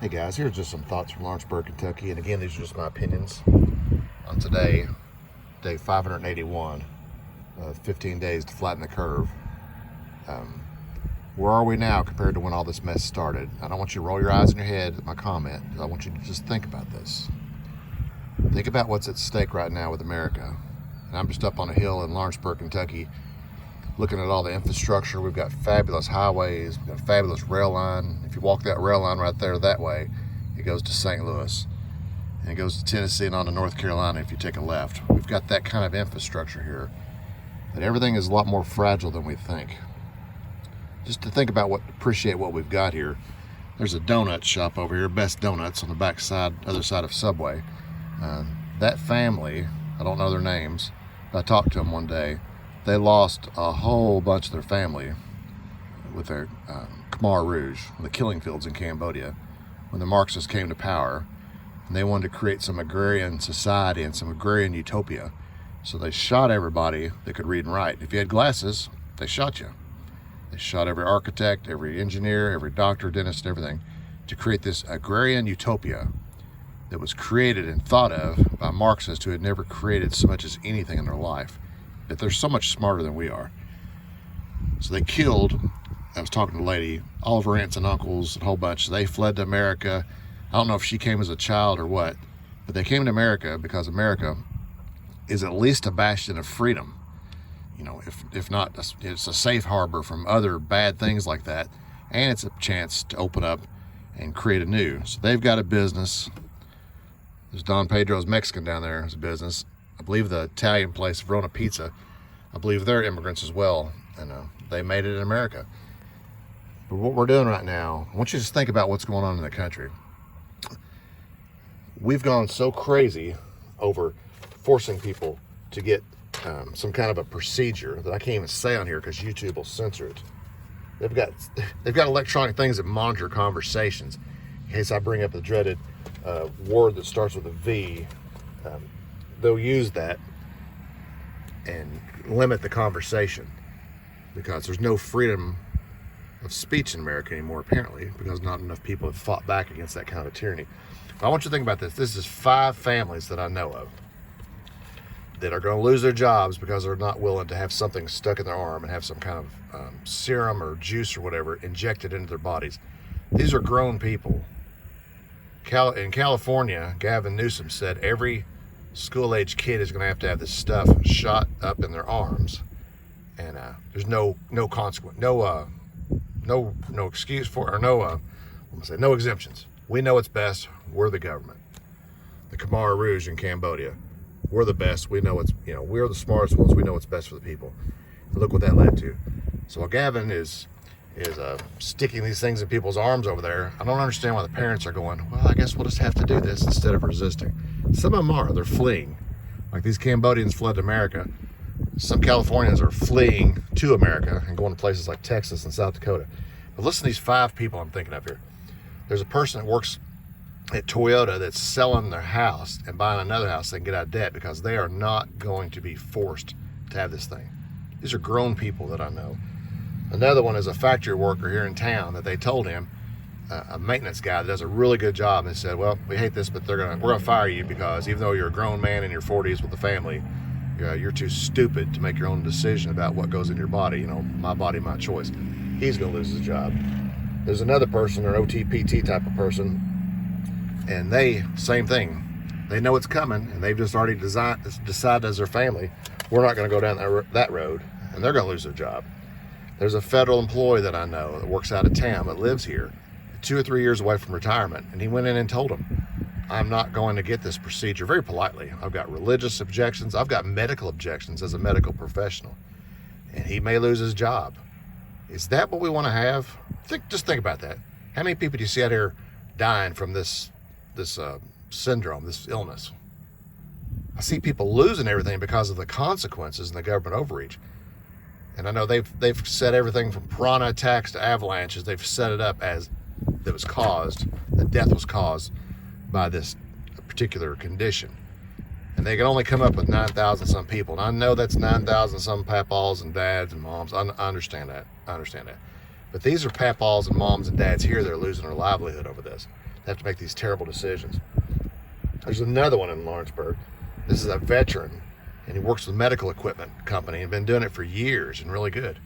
Hey guys, here's just some thoughts from Lawrenceburg, Kentucky, and again, these are just my opinions on today, day 581, 15 days to flatten the curve. Where are we now compared to when all this mess started? I don't want you to roll your eyes in your head at my comment. I want you to just think about this. Think about what's at stake right now with America. And I'm just up on a hill in Lawrenceburg, Kentucky, looking at all the infrastructure. We've got fabulous highways, we've got a fabulous rail line. If you walk that rail line right there that way, it goes to St. Louis. And it goes to Tennessee and on to North Carolina if you take a left. We've got that kind of infrastructure here. But everything is a lot more fragile than we think. Just to think about appreciate what we've got here. There's a donut shop over here, Best Donuts, on the back side, other side of Subway. That family, I don't know their names, but I talked to them one day. They lost a whole bunch of their family with their Khmer Rouge, the killing fields in Cambodia, when the Marxists came to power. And they wanted to create some agrarian society and some agrarian utopia. So they shot everybody that could read and write. If you had glasses, they shot you. They shot every architect, every engineer, every doctor, dentist, everything, to create this agrarian utopia that was created and thought of by Marxists who had never created so much as anything in their life. But they're so much smarter than we are. So they killed, I was talking to a lady, all of her aunts and uncles, a whole bunch. They fled to America. I don't know if she came as a child or what, but they came to America because America is at least a bastion of freedom. You know, if not, it's a safe harbor from other bad things like that. And it's a chance to open up and create anew. So they've got a business. There's Don Pedro's Mexican down there as a business. I believe the Italian place, Verona Pizza, I believe they're immigrants as well, and they made it in America. But what we're doing right now, I want you to just think about what's going on in the country. We've gone so crazy over forcing people to get some kind of a procedure that I can't even say on here because YouTube will censor it. They've got electronic things that monitor conversations. In case I bring up the dreaded word that starts with a V, they'll use that and limit the conversation because there's no freedom of speech in America anymore, apparently, because not enough people have fought back against that kind of tyranny. But I want you to think about this. This is 5 families that I know of that are going to lose their jobs because they're not willing to have something stuck in their arm and have some kind of serum or juice or whatever injected into their bodies. These are grown people. In California, Gavin Newsom said every school-age kid is going to have this stuff shot up in their arms, and there's no consequence, no excuse for, or no exemptions. We know what's best. We're the government. The Khmer Rouge in Cambodia, we're the best. We know we're the smartest ones. We know what's best for the people. And look what that led to. So while Gavin is sticking these things in people's arms over there, I don't understand why the parents are going, well, I guess we'll just have to do this instead of resisting. Some of them they're fleeing. Like these Cambodians fled to America. Some Californians are fleeing to America and going to places like Texas and South Dakota. But listen to these 5 people I'm thinking of here. There's a person that works at Toyota that's selling their house and buying another house so they can get out of debt because they are not going to be forced to have this thing. These are grown people that I know. Another one is a factory worker here in town that they told him, a maintenance guy that does a really good job, and said, well, we hate this, but we're gonna fire you because even though you're a grown man in your 40s with a family, you're too stupid to make your own decision about what goes in your body. You know, my body, my choice. He's gonna lose his job. There's another person, an OTPT type of person, and they, same thing. They know it's coming, and they've just already decided as their family, we're not gonna go down that road, and they're gonna lose their job. There's a federal employee that I know that works out of town that lives here, 2 or 3 years away from retirement, and he went in and told them, I'm not going to get this procedure, very politely. I've got religious objections. I've got medical objections as a medical professional, and he may lose his job. Is that what we want to have? Just think about that. How many people do you see out here dying from this syndrome, this illness? I see people losing everything because of the consequences and the government overreach. And I know they've set everything from piranha attacks to avalanches. They've set it up as the death was caused by this particular condition. And they can only come up with 9,000 some people. And I know that's 9,000 some papaws and dads and moms. I understand that. But these are papaws and moms and dads here that are losing their livelihood over this. They have to make these terrible decisions. There's another one in Lawrenceburg. This is a veteran, and he works with a medical equipment company and been doing it for years and really good.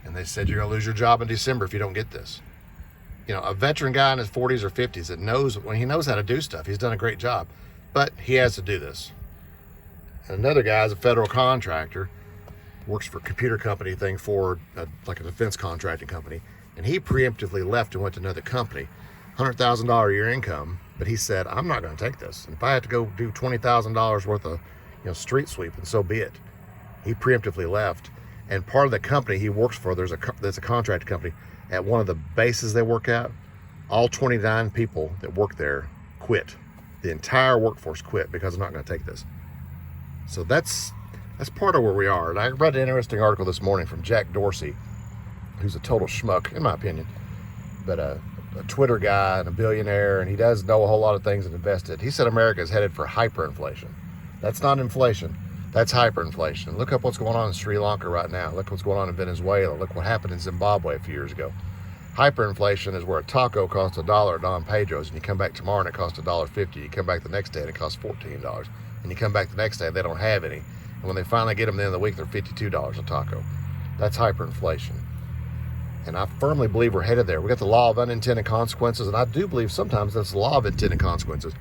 And they said, you're going to lose your job in December if you don't get this. You know, a veteran guy in his 40s or 50s that knows, when he knows how to do stuff, he's done a great job, but he has to do this. And another guy is a federal contractor, works for a computer company thing for like a defense contracting company. And he preemptively left and went to another company, $100,000 a year income. But he said, I'm not going to take this. And if I have to go do $20,000 worth of, street sweeping, so be it. He preemptively left. And part of the company he works for, there's a contract company. At one of the bases they work at, all 29 people that work there quit. The entire workforce quit because they're not going to take this. So that's part of where we are. And I read an interesting article this morning from Jack Dorsey, who's a total schmuck, in my opinion, but a Twitter guy and a billionaire, and he does know a whole lot of things and invested. He said America is headed for hyperinflation. That's not inflation. That's hyperinflation. Look up what's going on in Sri Lanka right now. Look what's going on in Venezuela. Look what happened in Zimbabwe a few years ago. Hyperinflation is where a taco costs $1 at Don Pedro's, and you come back tomorrow and it costs $1.50. You come back the next day and it costs $14. And you come back the next day and they don't have any. And when they finally get them at the end of the week, they're $52 a taco. That's hyperinflation. And I firmly believe we're headed there. We got the law of unintended consequences, and I do believe sometimes that's the law of intended consequences,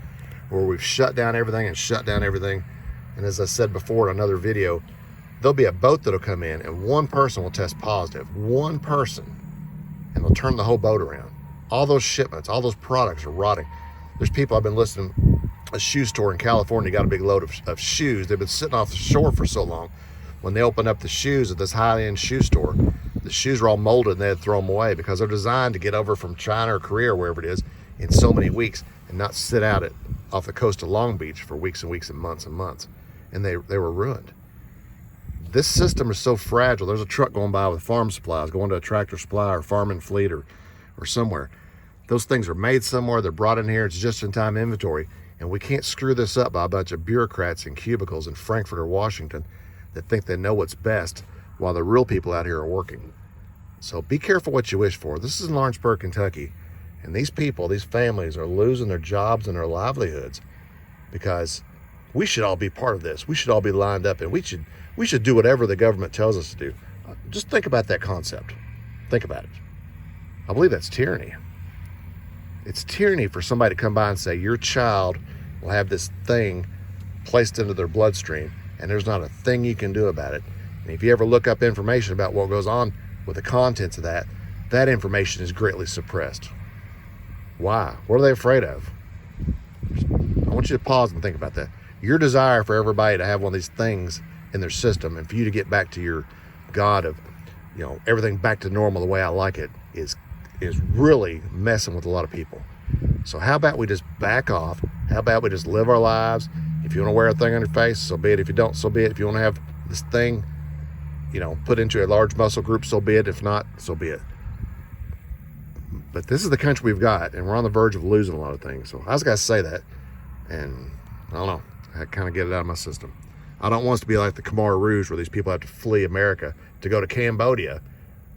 where we've shut down everything. And as I said before in another video, there'll be a boat that'll come in and one person will test positive. One person. And they'll turn the whole boat around. All those shipments, all those products are rotting. There's people I've been listening, a shoe store in California got a big load of shoes. They've been sitting off the shore for so long. When they opened up the shoes at this high-end shoe store, the shoes were all molded and they had to throw them away because they're designed to get over from China or Korea or wherever it is in so many weeks and not sit out off the coast of Long Beach for weeks and weeks and months. And they were ruined. This system is so fragile. There's a truck going by with farm supplies, going to a Tractor Supply or Farm and Fleet or somewhere. Those things are made somewhere. They're brought in here. It's just-in-time inventory. And we can't screw this up by a bunch of bureaucrats in cubicles in Frankfurt or Washington that think they know what's best while the real people out here are working. So be careful what you wish for. This is in Lawrenceburg, Kentucky. And these people, these families are losing their jobs and their livelihoods because we should all be part of this. We should all be lined up, and we should do whatever the government tells us to do. Just think about that concept. Think about it. I believe that's tyranny. It's tyranny for somebody to come by and say, your child will have this thing placed into their bloodstream, and there's not a thing you can do about it. And if you ever look up information about what goes on with the contents of that information is greatly suppressed. Why? What are they afraid of? I want you to pause and think about that. Your desire for everybody to have one of these things in their system and for you to get back to your God of, everything back to normal the way I like it is really messing with a lot of people. So how about we just back off? How about we just live our lives? If you want to wear a thing on your face, so be it. If you don't, so be it. If you want to have this thing, put into a large muscle group, so be it. If not, so be it. But this is the country we've got, and we're on the verge of losing a lot of things. So I was going to say that, and I don't know. I kind of get it out of my system. I don't want us to be like the Khmer Rouge, where these people have to flee America to go to Cambodia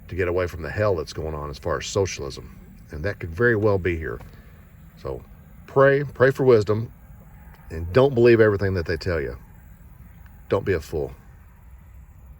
to get away from the hell that's going on as far as socialism. And that could very well be here. So pray for wisdom, and don't believe everything that they tell you. Don't be a fool.